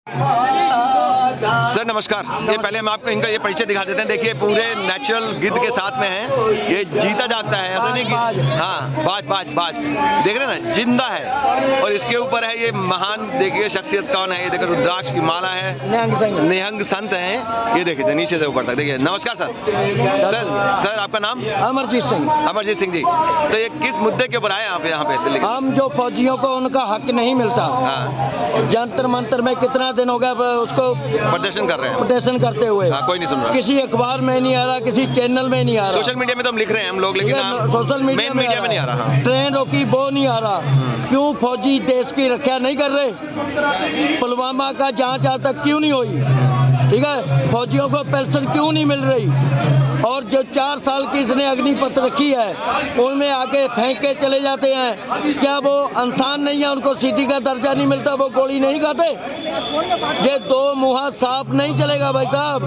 Sir नमस्कार। ये पहले हम आपको इनका ये परिचय दिखा देते हैं। देखिए पूरे नेचुरल गिद्ध के साथ में है, ये जीता जागता है, ऐसा नहीं कि हाँ बाज देख रहे हैं ना, जिंदा है। और इसके ऊपर है ये महान, देखिए शख्सियत कौन है, ये देखो रुद्राक्ष की माला है, निहंग संत हैं, ये देखिए नीचे से ऊपर तक। देखिए नमस्कार सर आपका नाम? अमरजीत सिंह जी। तो ये किस मुद्दे के ऊपर आए आप यहाँ पे दिल्ली? हम जो फौजियों को उनका हक नहीं मिलता, जंतर मंतर में कितना दिन हो गया उसको प्रदर्शन कर रहे हैं, प्रदर्शन करते हुए। कोई नहीं सुन रहा, किसी अखबार में नहीं आ रहा, किसी चैनल में नहीं आ रहा। सोशल मीडिया में तो हम लिख रहे हैं हम लोग, लेकिन सोशल मीडिया में नहीं आ रहा। ट्रेन रोकी वो नहीं आ रहा। क्यों फौजी देश की रक्षा नहीं कर रहे? पुलवामा का जांच आज तक क्यों नहीं हुई? ठीक है, फौजियों को पेंशन क्यों नहीं मिल रही? और जो 4 साल की इसने अग्निपथ रखी है उनमें आके फेंक के चले जाते हैं। क्या वो इंसान नहीं है? उनको सीटी का दर्जा नहीं मिलता, वो गोली नहीं खाते? ये दो मुहा साफ नहीं चलेगा भाई साहब।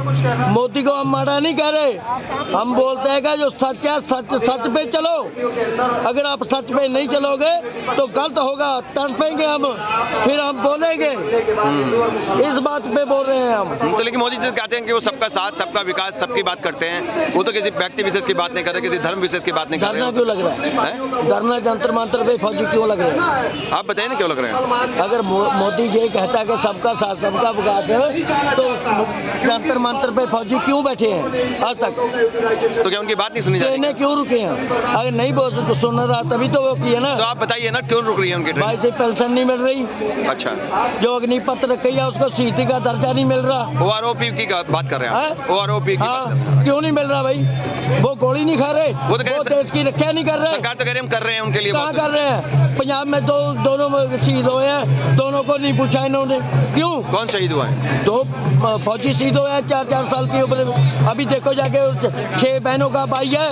मोदी को हम माड़ा नहीं कह रहे, हम बोलते हैं कि जो सच है सच पे चलो। अगर आप सच पे नहीं चलोगे तो गलत होगा, तड़पेंगे हम, फिर हम बोलेंगे। इस बात पे बोल रहे हैं हम। तो लेकिन मोदी जी कहते हैं कि वो सबका साथ, सबका विकास, सबकी बात करते हैं। वो तो किसी व्यक्ति विशेष की बात नहीं कर रहे, किसी धर्म विशेष की बात नहीं कर रहे। धरना क्यों लग रहा है? धरना जंतर मंतर पे फौजी क्यों लग रहे हैं? आप बताइए ना क्यों लग रहे हैं? अगर मोदी जी कहता है कि सबका साथ सबका विकास है, तो जंतर मंतर पे फौजी क्यों बैठे हैं आज तक? तो क्या उनकी बात नहीं सुनी जा रही? क्यों रुके हैं? अगर नहीं सुन रहा तभी तो वो किए ना। तो आप बताइए ना क्यों रुक रही है उनकी ट्रेन? भाई से पेंशन नहीं मिल रही। अच्छा, जो अग्निपथ रखी है उसको शहीदी का दर्जा नहीं मिल रहा। OROP की बात कर रहे हैं? OROP की क्यों नहीं मिल रहा भाई? वो गोली नहीं खा रहे, वो देश की रक्षा नहीं कर रहे। सरकार तो कह रहे हम कर रहे हैं उनके लिए। कहाँ कर रहे हैं? पंजाब में दोनों शहीद हुए हैं, दोनों को नहीं पूछा इन्होंने। क्यों? कौन शहीद हुआ है? 2 फौजी शहीद हुए हैं 4 साल की उम्र में। अभी देखो जाके 6 बहनों का भाई है,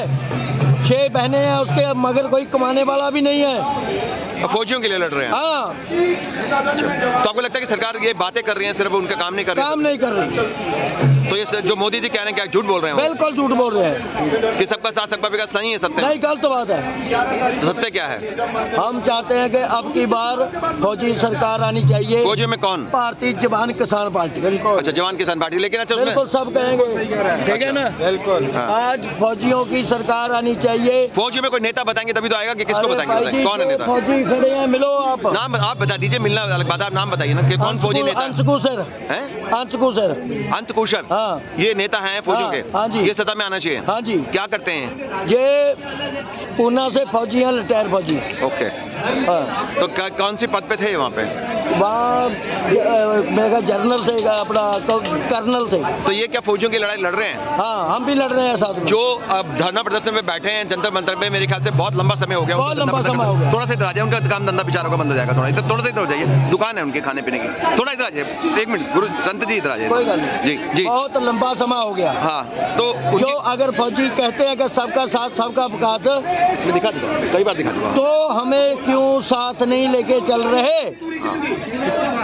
6 बहनें हैं उसके, मगर कोई कमाने वाला भी नहीं है। फौजियों के लिए लड़ रहे हैं? हाँ। तो आपको लगता है कि सरकार ये बातें कर रही है, सिर्फ उनका काम नहीं कर रही? काम नहीं कर रही। तो ये जो मोदी जी कह रहे हैं क्या झूठ बोल रहे हैं? बिल्कुल झूठ बोल रहे हैं कि सबका साथ सबका विकास नहीं है, सत्य नहीं, गलत बात है। तो सत्य क्या है? हम चाहते हैं कि अब की बार फौजी सरकार आनी चाहिए। फौजियों में कौन? भारतीय जवान किसान पार्टी। अच्छा, जवान किसान पार्टी। लेकिन अच्छा बिल्कुल सब कहेंगे, ठीक है ना? बिल्कुल। आज फौजियों की सरकार आनी चाहिए। फौजियों में कोई नेता बताएंगे तभी तो आएगा कि किसको बताएंगे? कौन है नेता? फौजी खड़े हैं, मिलो आप। नाम आप बता दीजिए, मिलना अलग बात, आप नाम बताइए ना कि कौन फौजी नेता? अंशकुशर है। अंतकुशर। हाँ, ये नेता हैं फौजियों के? हाँ जी। ये सत्ता में आना चाहिए? हाँ जी। क्या करते हैं ये पूना से फौजी हैं, रिटायर फौजी। ओके। हाँ। तो कौन सी पद पे थे वहाँ पे? वहाँ मेरा जनरल थे, अपना कर्नल थे। तो ये क्या फौजियों की लड़ाई लड़ रहे हैं? हाँ, हम भी लड़ रहे हैं साथ में। जो अब धरना प्रदर्शन में बैठे हैं जंतर मंतर पे, मेरे ख्याल से बहुत लंबा समय हो गया। बहुत लंबा समय हो गया। थोड़ा सा इधर आ जाए, उनका काम धंधा बेचारों का बंद हो जाएगा। थोड़ा सा इधर हो जाइए, दुकान है उनके खाने पीने की। थोड़ा इधर आ जाइए, 1 मिनट, गुरु संत जी इधर आ जाइए। कोई गल नहीं। जी। बहुत लंबा समय हो गया। हाँ, तो जो अगर फौजी कहते हैं कि सबका साथ सबका विकास, दिखा दूंगा, कई बार दिखा दूंगा। तो हमें क्यों साथ नहीं लेके चल रहे?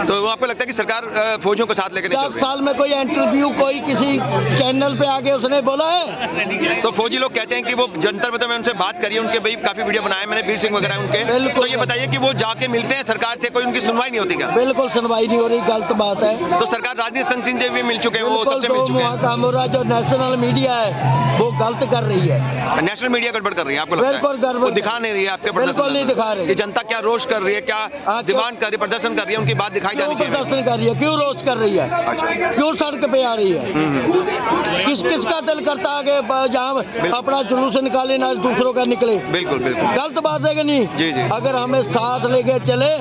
तो आपको लगता है कि सरकार फौजियों को साथ लेकर नहीं चल 10 रही? साल में कोई इंटरव्यू कोई किसी चैनल पे आके उसने बोला है? तो फौजी लोग कहते हैं कि वो जंतर मंतर में उनसे बात करी, उनके भाई काफी वीडियो बनाए मैंने, वीर सिंह वगैरह उनके। तो ये बताइए कि वो जाके मिलते हैं सरकार से, कोई उनकी सुनवाई नहीं होती क्या? बिल्कुल सुनवाई नहीं हो रही, गलत बात है। तो सरकार राजनीतिक संघ से भी मिल चुके हैं, वो सबसे मिल चुके हैं। कामोरा जो नेशनल मीडिया है वो गलत कर रही है। नेशनल मीडिया गड़बड़ कर रही है आपको लगता है? बिल्कुल गड़बड़। वो दिखा नहीं रही है आपके प्रदर्शन? बिल्कुल नहीं दिखा रही। कि जनता क्या रोष कर रही है, क्या डिमांड कर रही है, प्रदर्शन कर रही है, उनकी बात दिखाई जानी चाहिए। प्रदर्शन कर रही है, क्यों रोष कर रही है? अच्छा। क्यों सड़क पे आ रही है? किस का दिल करता है कि जहाँ अपना जुलूस निकाले ना दूसरों का निकले? बिल्कुल। गलत बात है कि नहीं? जी। अगर हमें साथ लेके चले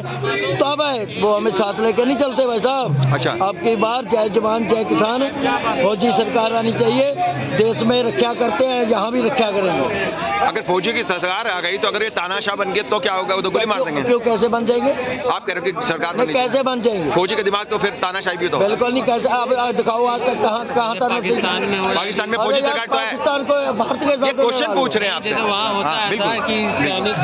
तो अब वो हमें साथ लेके नहीं चलते भाई साहब। अच्छा। अब की बार जय जवान जय किसान, फौजी सरकार आनी चाहिए। देश में रक्षा करते हैं, यहाँ भी रक्षा करेंगे। अगर फौजी की सरकार आ गई तो अगर ये तानाशाह बन गए तो क्या होगा? वो तो गोली मार देंगे। क्यों, कैसे बन जाएंगे? आप कह रहे हो कि सरकार नहीं, कैसे बन जाएंगे? फौजी का दिमाग तो फिर तानाशाही भी तो बिल्कुल नहीं। कैसे आप दिखाओ आज तक कहाँ तक पाकिस्तान में फौजी सरकार तो है। पाकिस्तान को भारत के साथ क्वेश्चन पूछ रहे हैं आपसे। वहाँ होता है बिल्कुल। कि सैनिक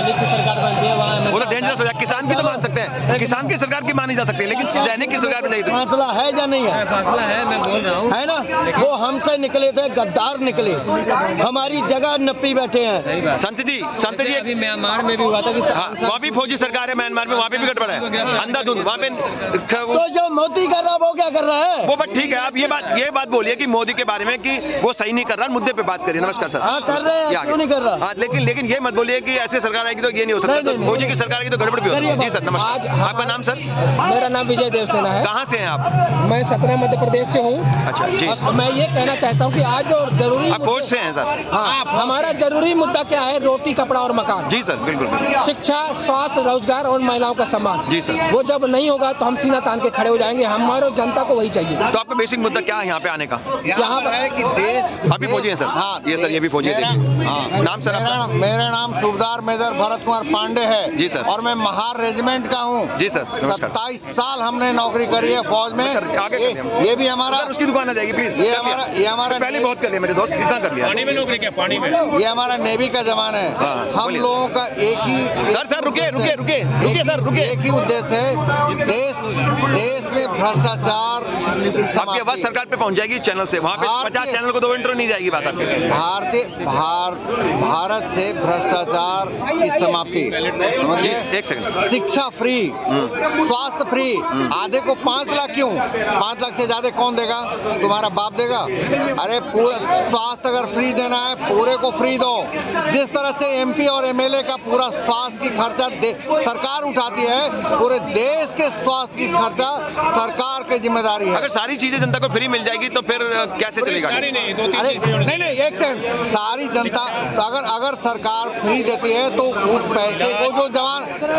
की सरकार बनती है, वहाँ वो तो डेंजरस हो जाए। किसान किसान की तो मान सकते हैं, किसान की सरकार की मानी जा सकती है, लेकिन सैनिक की सरकार में नहीं। फासला है या नहीं है? फासला है, मैं बोल रहा हूँ, है ना। वो हमसे निकले थे, गद्दार निकले, हमारी जगह नप्पी बैठे हैं। सही बात। संत जी अभी म्यांमार में भी हुआ था कि हाँ, वहाँ भी फौजी सरकार है, म्यांमार में वहाँ पे भी गड़बड़ है, अंधाधुंध वहाँ पे। तो जो मोदी कर रहा है वो क्या कर रहा है? वो बात ठीक है, आप ये बात बोलिए कि मोदी के बारे में कि वो सही नहीं कर रहा, मुद्दे पे बात करिए। नमस्कार सर। हाँ कर रहे हैं, क्यों नहीं कर रहा? हाँ, लेकिन ये मत बोलिए कि ऐसे सरकार आएगी तो ये नहीं हो सकता, तो फौजी की सरकार आएगी तो गड़बड़ भी हो सकती है। जी सर नमस्कार, आपका नाम सर? मेरा नाम विजय देवसेना है। कहाँ से हैं आप? मैं सतना मध्य प्रदेश से हूँ। अच्छा जी। और मैं ये कहना चाहता हूँ कि आज जो जरूरी आप फौज से हैं सर? हाँ, हमारा जरूरी मुद्दा क्या है? रोटी, कपड़ा और मकान। जी सर, बिल्कुल। शिक्षा, स्वास्थ्य, रोजगार और महिलाओं का सम्मान। जी सर। वो जब नहीं होगा तो हम सीना तान के खड़े हो जाएंगे। हमारे जनता को वही चाहिए। तो आपका बेसिक मुद्दा क्या है यहाँ पे आने का? यहाँ पर है कि देश अभी फौजी हैं सर? हाँ, ये सर, ये भी फौजी है। हाँ, नाम सर आपका? मेरा नाम सूबेदार मेजर भरत कुमार पांडे है। जी सर। और मैं महार रेजिमेंट का हूँ। जी सर नमस्कार। 27 साल हमने नौकरी करी है फौज में। आगे ये भी हमारा, उसकी दुकान आ जाएगी प्लीज। ये हमारा पहले बहुत कर लिया मेरे दोस्त, कितना कर लिया? पानी में नौकरी क्या? पानी में ये हमारा नेवी का जवान है। हाँ, हम बोलिए। लोगों का एक ही सर रुकिए सर, रुकिए। एक ही उद्देश्य है, देश में भ्रष्टाचार की आपकी समाप्ति। आवाज सरकार पे पहुंच जाएगी चैनल से, वहाँ पे 50 चैनल को 2 इंट्रो नहीं जाएगी बात आपकी। भारत से भ्रष्टाचार की समाप्ति। समझिए? एक सेकंड। शिक्षा फ्री, स्वास्थ्य फ्री। आधे को 5 लाख क्यों? 5 लाख से ज्यादा कौन देगा? तुम्हारा बाप देगा? अरे पूरा स्वास्थ्य अगर फ्री देना है, पूरे को फ्री दो। जिस तरह से एमपी और एमएलए का पूरा स्वास्थ्य की खर्चा सरकार उठाती है, पूरे देश के स्वास्थ्य की खर्चा सरकार की जिम्मेदारी है। अगर सारी चीजें जनता को फ्री मिल जाएगी तो फिर कैसे चलेगा? सारी नहीं, 2-3 अरे चीजें होनी नहीं, एक सेकंड। सारी जनता अगर सरकार फ्री देती है तो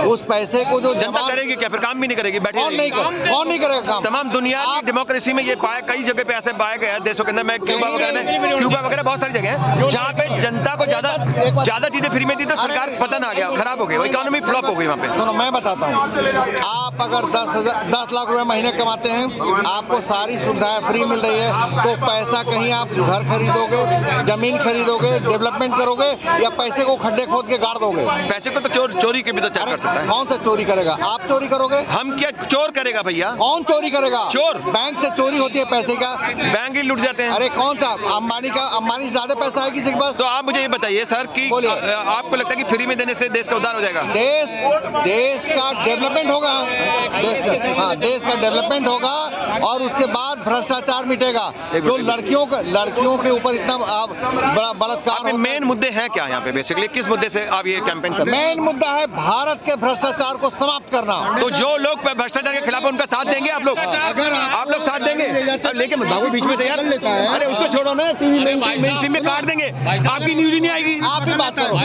उस पैसे को जो जनता जवान करेगी क्या? फिर काम भी नहीं करेगी, बैठे कौन नहीं करेगा काम? तमाम दुनिया की डेमोक्रेसी में ये पाया, कई जगह पे ऐसे पाया गया है देशों के अंदर, मैं क्यूबा वगैरह बहुत सारी जगह है जहाँ पे जनता को ज्यादा चीजें फ्री में दी तो सरकार पतन आ गया, खराब हो गई, इकोनॉमी फ्लॉप हो गई वहाँ पे। सुनो मैं बताता हूँ, आप अगर 10 लाख रुपए महीने कमाते हैं, आपको सारी सुविधाएं फ्री मिल रही है, तो पैसा कहीं आप घर खरीदोगे, जमीन खरीदोगे, डेवलपमेंट करोगे, या पैसे को खड्डे खोद के गाड़ दोगे? पैसे को तो चोरी के भी तो चेक कर सकता है। कौन सा चोरी करेगा? आप चोरी करोगे? हम क्या चोर करेगा भैया? कौन चोरी करेगा? चोर। बैंक से चोरी होती है पैसे का। बैंक ही लूट जाते हैं। अरे कौन सा? अंबानी ज्यादा पैसा है किसी के पास? तो आप मुझे ये बताइए सर कि बोलिए। आपको लगता है कि फ्री में देने से देश का उद्धार हो जाएगा? देश का डेवलपमेंट होगा। देश का डेवलपमेंट होगा और उसके बाद भ्रष्टाचार मिटेगा। जो लड़कियों के ऊपर इतना बलात्कार, मेन मुद्दे हैं क्या यहाँ पे? बेसिकली किस मुद्दे से आप ये कैंपेन कर रहे हैं? मेन मुद्दा है भारत के भ्रष्टाचार को समाप्त करना। तो जो लोग भ्रष्टाचार के खिलाफ उनका साथ देंगे आप लोग साथ देंगे? लेकिन भागो बीच में से यार, अरे उसको छोड़ो ना, टीवी मेन में काट देंगे, आपकी न्यूज ही नहीं आएगी। आप भी बात करो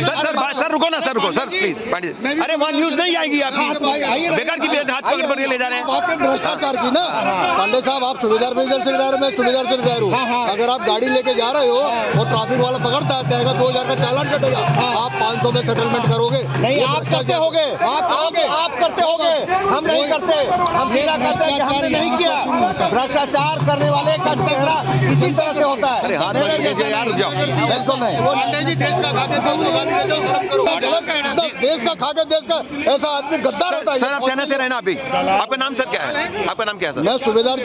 सर रुको सर प्लीज पांडे। अरे वहाँ न्यूज नहीं आएगी आपकी, बेकार की हाथ पकड़ पकड़ के ले जा रहे हैं। बात है भ्रष्टाचार की ना। पांडे साहब, आप सूबेदार मेजर से रिटायर, मैं सूबेदार से रिटायर हूँ। अगर आप गाड़ी लेके जा रहे हो और ट्रैफिक वाला पकड़ता है, कहेगा 2000 का चालान कटेगा, आप 500 में सेटलमेंट करोगे? नहीं, आप करते होगे, आप करते होगे, हम नहीं करते। हम सीधा कहते हैं कि हमने नहीं किया। भ्रष्टाचार करने वाले का चेहरा इसी तरह से होता है। अरे हाथ में लीजिए यार, रुक जाओ। बिल्कुल नहीं। देश का खा के देश का ऐसा आदमी गद्दार होता है। सर आप सेना से रहना अभी, आपका नाम सर क्या है? आपका नाम क्या है सर? मैं सूबेदार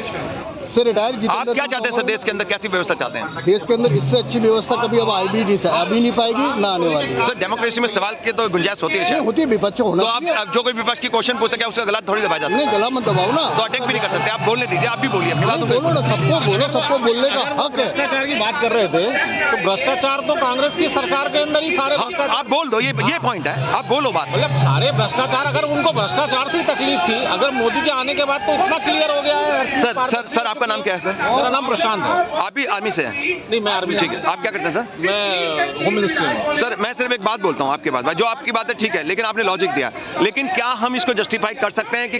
से रिटायर। आप क्या चाहते हैं सर? देश के अंदर कैसी व्यवस्था चाहते हैं? देश के अंदर इससे अच्छी व्यवस्था कभी अब अभी नहीं पाएगी, ना आने वाली। सर डेमोक्रेसी में सवाल की तो गुंजाइश होती है शायद। होती है, विपक्ष होना। तो आप जो कोई विपक्ष की क्वेश्चन पूछते हैं उसका गलत थोड़ी दबाया जा सकता नहीं, गला मत दबाओ ना। है, तो अटैक भी नहीं कर सकते। आप बोलने दीजिए, आप भी बोलिए अपनी बात। बोलो ना, सबको बोलो, सबको बोलने का हक है। भ्रष्टाचार की बात कर रहे थे, तो भ्रष्टाचार तो कांग्रेस की सरकार के अंदर ही सारे भ्रष्टाचार। आप बोल दो, ये पॉइंट है, आप बोलो बात। मतलब सारे भ्रष्टाचार, अगर उनको भ्रष्टाचार से ही तकलीफ थी, अगर मोदी के आने के बाद तो इतना क्लियर हो गया है। सर आपका नाम क्या है सर? मेरा नाम प्रशांत है। आप भी आर्मी से हैं? नहीं, मैं आर्मी। ठीक है, आप क्या करते हैं सर? मैं होम मिनिस्ट्री में। सर मैं सिर्फ एक बात बोलता हूँ आपके बात, जो आपकी बात है ठीक है, लेकिन आपने लॉजिक दिया, लेकिन क्या हम इसको जस्टिफाई कर सकते हैं कि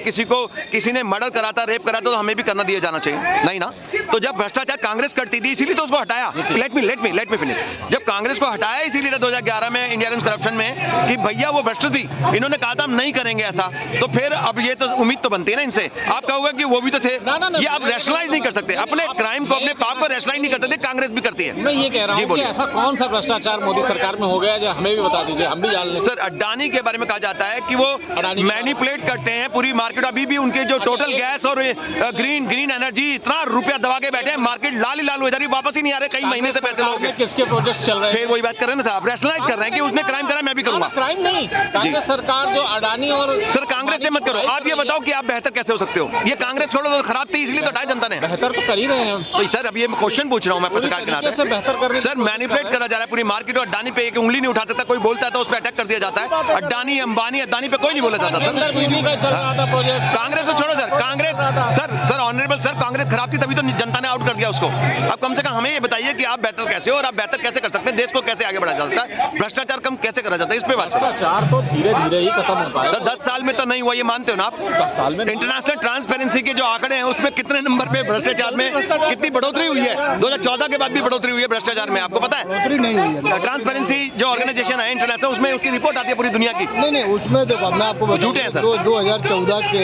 किसी ने मर्डर करा था, रेप करा था, तो हमें भी करना दिया जाना चाहिए? नहीं ना। तो जब भ्रष्टाचार कांग्रेस करती थी इसीलिए तो उसको हटाया। Let me finish. जब कांग्रेस को हटाया इसीलिए 2011 में इंडिया अगेंस्ट करप्शन में कि भैया वो भ्रष्ट थी, इन्होंने कहा था हम नहीं करेंगे ऐसा, तो फिर अब ये तो उम्मीद तो बनती है ना इनसे। आप कहोगे कि वो भी तो थे, ये आप रैशनलाइज नहीं कर सकते अपने क्राइम को, अपने पाप को रैशनलाइज नहीं कर सकते। कांग्रेस भी करती है। मैं ये कह रहा हूँ कि ऐसा कौन सा भ्रष्टाचार मोदी सरकार में हो गया जो हमें भी बता दीजिए, हम भी जान लें। सर अडानी के बारे में कहा जाता है कि वो मैनिपुलेट करते हैं पूरी मार्केट। अभी भी उनके जो टोटल गैस और ग्रीन एनर्जी इतना रुपया दबा के बैठे हैं, मार्केट लाल ही लाल हो जा रही, वापस ही नहीं आ रहे कई महीने से पैसे लोग। किसके प्रोजेक्ट चल रहे हैं? फिर वही बात कर रहे हैं ना साहब, रैशनलाइज कर रहे हैं कि उसने क्राइम करा मैं भी करूंगा। क्राइम नहीं, कांग्रेस सरकार जो अडानी और सर कांग्रेस से मत करो। आप ये बताओ कि आप बेहतर कैसे हो सकते हो? ये कांग्रेस छोड़ो तो खराब थी इसलिए तो हटाया जनता ने। बेहतर तो कर ही रहे हैं। तो सर अब ये क्वेश्चन पूछ रहा हूँ मैं पत्रकार के नाते। बेहतर कर सर मैनिपुलेट करा जा रहा है पूरी मार्केट और अडानी पे एक उंगली नहीं उठा सकता, कोई बोलता है तो उस पर अटैक कर दिया जाता है। अडानी अंबानी अडानी पे कोई नहीं बोला जाता सर। बिजली का चल रहा था प्रोजेक्ट, कांग्रेस को छोड़ो sir, Congress sir honourable sir Congress खराब थी तभी तो जनता ने आउट कर दिया उसको। अब कम से कम हमें ये बताइए कि आप बेहतर कैसे हो और आप बेहतर कैसे कर सकते हैं, देश को कैसे आगे बढ़ाया जा सकता है, भ्रष्टाचार कम कैसे करा जाता है, इस पे बात। भ्रष्टाचार तो धीरे धीरे ही खत्म हो पाया सर 10 साल में तो नहीं हुआ, ये मानते हो ना आप? 10 साल में इंटरनेशनल ट्रांसपेरेंसी के जो आंकड़े हैं उसमें कितने नंबर पे भ्रष्टाचार में कितनी बढ़ोतरी हुई है? 2014 के बाद भी बढ़ोतरी हुई है भ्रष्टाचार में, आपको पता है? नहीं हुई है। ट्रांसपेरेंसी जो ऑर्गेनाइजेशन है इंटरनेशनल, उसमें उसकी रिपोर्ट आती है पूरी दुनिया की। नहीं उसमें देखो मैं आपको झूठे हैं सर। 2014 के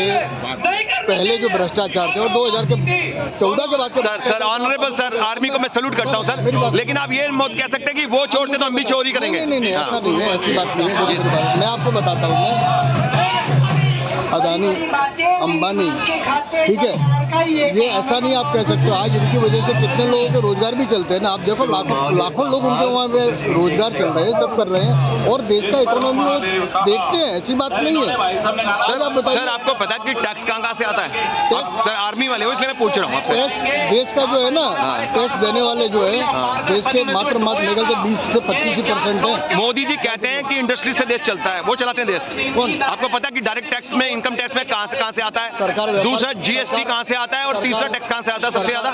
पहले जो भ्रष्टाचार थे और 2014 के बाद सर ऑनरेबल सर आर्मी को मैं सैल्यूट करता हूं सर, लेकिन आप ये मत कह सकते कि वो चोर थे तो हम भी चोरी करेंगे। नहीं ऐसा नहीं है, ऐसी बात नहीं है। मैं आपको बताता हूँ, अदानी अंबानी ठीक है, ये ऐसा नहीं आप कह सकते। आज इनकी वजह से कितने लोगों के रोजगार भी चलते हैं ना। आप देखो लाखों लोग उनके वहाँ पे रोजगार चल रहे हैं, सब कर रहे हैं और देश का इकोनॉमी देखते हैं, ऐसी बात नहीं है। सर आपको पता है कि टैक्स कहाँ से आता है? आप सर आर्मी वाले हो इसलिए मैं पूछ रहा हूँ आपसे। टैक्स देश का जो है ना, टैक्स देने वाले जो है देश के मात्र निकल से 20 से 25% है। मोदी जी कहते हैं कि इंडस्ट्री से देश चलता है, वो चलाते हैं देश। कौन? आपको पता है कि डायरेक्ट टैक्स में इनकम टैक्स में कहाँ से आता है? सरकार। दूसरा जीएसटी कहाँ से आता है और तीसरा टैक्स कहाँ से आता है सबसे ज्यादा?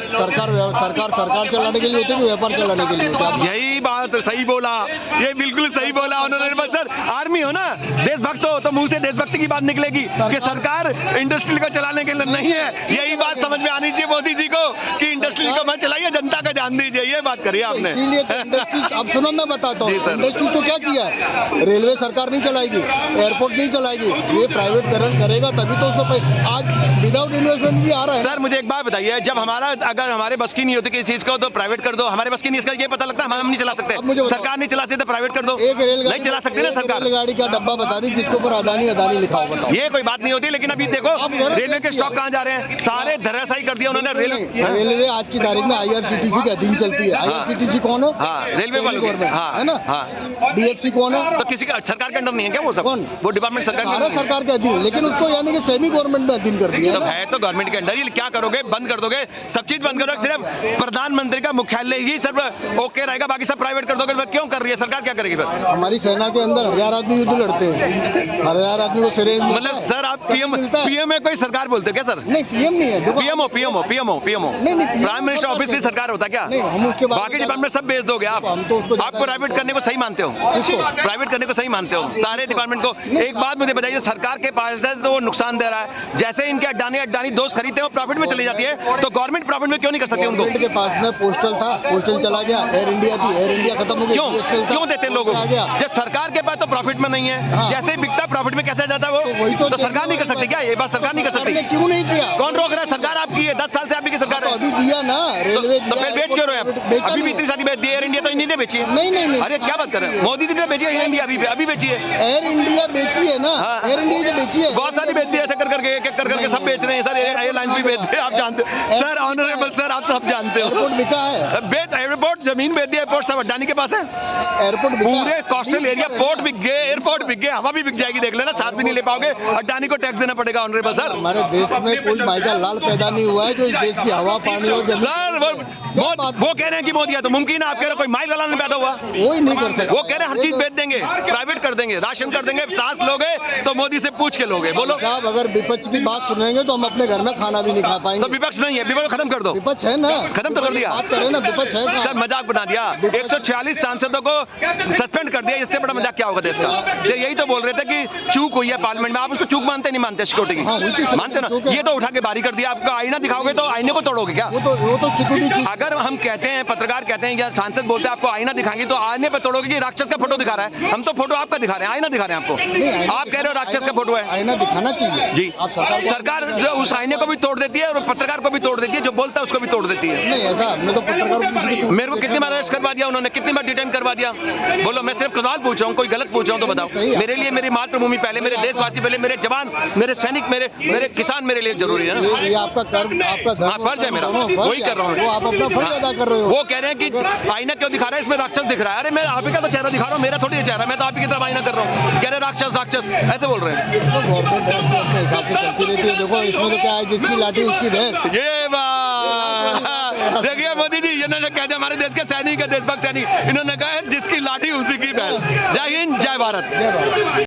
सरकार चलाने के लिए होती है कि व्यापार चलाने के लिए होता है? यही बात सही बोला, ये बिल्कुल सही बोला ऑनरेबल सर। आर्मी हो ना, देशभक्त हो तो मुंह से देशभक्ति की बात निकलेगी कि सरकार इंडस्ट्री को चलाने के लिए नहीं है। यही बात समझ में आनी चाहिए मोदी जी को कि इंडस्ट्री को मत चलाइए, जनता का ध्यान दीजिए। ये बात करिए आपने। इसीलिए तो इंडस्ट्री, अब सुनो मैं बताता हूँ, इंडस्ट्री को क्या किया है? रेलवे सरकार नहीं चलाएगी, एयरपोर्ट नहीं चलाएगी, ये प्राइवेटकरण करेगा तभी तो उसको आज विदाउट इन्वेस्टमेंट भी आ रहा है। सर मुझे एक बात बताइए, जब अगर हमारे बस की नहीं होती किसी चीज को तो प्राइवेट कर दो, हमारे बस की नहीं, इसका ये पता लगता है हम नहीं चला सकते, सरकार नहीं चला सकते, प्राइवेट कर दो। एक रेलगाड़ी नहीं चला सकते ना सरकार। रेलगाड़ी का डब्बा बता दी जिसके ऊपर अदानी लिखा हो, बताओ। ये कोई बात नहीं होती। लेकिन अभी देखो रेलवे के स्टॉक कहाँ जा रहे हैं, सारे धराशायी कर दिया उन्होंने। रेलवे आज की तारीख में IRCTC के अधीन चलती है। IRCTC कौन है? रेलवे वालों है ना। DFC कौन है? तो किसी का सरकार के अंडर नहीं है क्या वो सब? कौन? वो डिपार्टमेंट सरकार के अधीन, लेकिन उसको यानी कि सेमी गवर्नमेंट में अधीन कर दिया है। तो गवर्नमेंट के अंडर ही क्या करोगे? बंद कर दोगे, सब चीज बंद करोगे, सिर्फ प्रधानमंत्री का मुख्यालय ही सिर्फ ओके रहेगा, बाकी सब प्राइवेट कर दोगे। क्यों कर रही है सरकार, क्या करेगी फिर? हमारी सेना के अंदर 1000 आदमी युद्ध लड़ते हैं, 1000 आदमी को सिरेंज। मतलब सर आप पीएम में कोई सरकार बोलते हो क्या सर? नहीं पीएम नहीं है, पीएमओ नहीं, प्राइम मिनिस्टर ऑफिस से सरकार होता क्या? नहीं, हम उसके बाकी डिपार्टमेंट सब बेच दोगे आप। आप प्राइवेट करने को सही मानते हो? प्राइवेट करने को सही मानते हो सारे डिपार्टमेंट को? एक बात मुझे बताइए, सरकार के पास है तो वो नुकसान दे रहा है। जैसे इनके अडानी दोस्त खरीदते हैं प्रॉफिट में चली जाती है, तो गवर्नमेंट प्रॉफिट में क्यों नहीं कर सकती उनको? के पास में पोस्टल था, पोस्टल चला गया, एयर इंडिया थी, एयर इंडिया खत्म हो गया। क्यों देते हैं लोगों को? जब सरकार के पास तो प्रॉफिट में नहीं है, जैसे ही बिकता प्रॉफिट में कैसे जाता है वो? तो सरकार नहीं कर सकती क्या? ये बात सरकार नहीं कर सकती? क्यों नहीं किया? कौन रोक रहा है? सरकार आपकी है, 10 साल से आपकी सरकार है। अभी दिया ना रेलवे तो फिर बेच क्यों रहे हैं? अभी भी इतनी सारी बेच दी एयर इंडिया, तो इन्हीं ने बेची है। नहीं अरे क्या बात कर रहे हैं? मोदी जी ने बेची है एयर इंडिया, अभी बेची है। एयर इंडिया बेची है ना, एयर इंडिया ने बेची है, बहुत सारी बेच दी, ऐसे करके एक करके सब बेच रहे हैं सर। एयरलाइंस भी बेचते हैं, आप जानते हैं सर। ऑनरेबल सर आप सब जानते हो। एयरपोर्ट बिका है, एयरपोर्ट जमीन बेच दी, एयरपोर्ट सब अडानी के पास है। एयरपोर्ट पूरे कोस्टल एरिया पोर्ट बिक गए, एयरपोर्ट बिक गए, हवा भी बिक जाएगी, देख लेना, साथ भी नहीं ले पाओगे। अडानी को टैक्स देना पड़ेगा ऑनरेबल सर। हमारे देश में कोई माइका लाल पैदा नहीं हुआ है जो इस देश की हवा पानी और सर वो कह रहे हैं कि मोदी है तो मुमकिन है, आप कह रहे हो कोई माइल गला नहीं पैदा हुआ। वही नहीं कर सकते। वो कह रहे हैं हर चीज बेच देंगे, प्राइवेट कर देंगे, राशन कर देंगे, सांस लोगे तो मोदी से पूछ के लोगे। बोलो साहब, अगर विपक्ष की बात सुनेंगे तो हम अपने घर में खाना भी नहीं खा तो पाएंगे। विपक्ष नहीं है, विपक्ष खत्म कर दो। विपक्ष है ना, खत्म तो कर दिया। बात करें ना, विपक्ष है कहाँ? सर मजाक बना दिया, 146 सांसदों को सस्पेंड कर दिया, इससे बड़ा मजाक क्या होगा देश का। सर यही तो बोल रहे थे कि चूक हुई है पार्लियामेंट में, आप उसको चूक मानते नहीं मानते सिक्योरिटी हाँ, हुई थी की, सर, मानते ना। चूक है। ये तो उठा के बारी कर दिया, आपका आईना दिखाओगे तो आईने को तोड़ोगे क्या। वो तो सिक्योरिटी चीज। अगर हम कहते हैं, पत्रकार कहते हैं या सांसद बोलते हैं आपको आईना दिखाएंगे तो आईने पे तोड़ोगे कि राक्षस का फोटो दिखा रहा है। हम तो फोटो आपका दिखा रहे हैं, आईना दिखा रहे हैं आपको। आप कह रहे हो राक्षस का फोटो है, आईना दिखाना चाहिए जी। आप सरकार जो उस आईने को भी तोड़ देती है और पत्रकार को भी तोड़ देती है, जो बोलता है उसको भी तोड़ देती है। नहीं, ऐसा हमने तो पत्रकार मेरे को कितनी बार अरेस्ट करवा दिया उन्होंने, कितनी बार डिटेन करवा दिया। बोलो, मैं सिर्फ सवाल पूछ रहा हूँ, कोई गलत पूछ रहा हूँ तो बताओ। मेरे लिए मेरी मातृभूमि पहले, मेरे देशवासी पहले, मेरे जवान, मेरे सैनिक, मेरे किसान मेरे लिए जरूरी है ना। ये आपका कर्म, आपका धर्म, हाँ, फर्ज है मेरा, फर्ज वही है। कर रहा हूँ। वो आप अपना फर्ज अदा कर रहे हो। वो कह रहे हैं कि आईना क्यों दिखा रहा है, इसमें राक्षस दिख रहा है। अरे मैं आप ही का तो चेहरा दिखा रहा हूँ, मेरा थोड़ी चेहरा, मैं तो आप ही की तरफ आईना कर रहा हूँ। कह रहे राक्षस राक्षस ऐसे बोल रहे हैं। गवर्नमेंट अपने हिसाब से चलती रहती है। देखो इसमें तो क्या है, जिसकी लाठी उसकी भैंस। ये बात देखिए मोदी जी, इन्होंने कह दिया हमारे देश के सैनिक है, देशभक्त सैनिक, इन्होंने कहा है जिसकी लाठी उसी की भैंस। जय हिंद, जय भारत।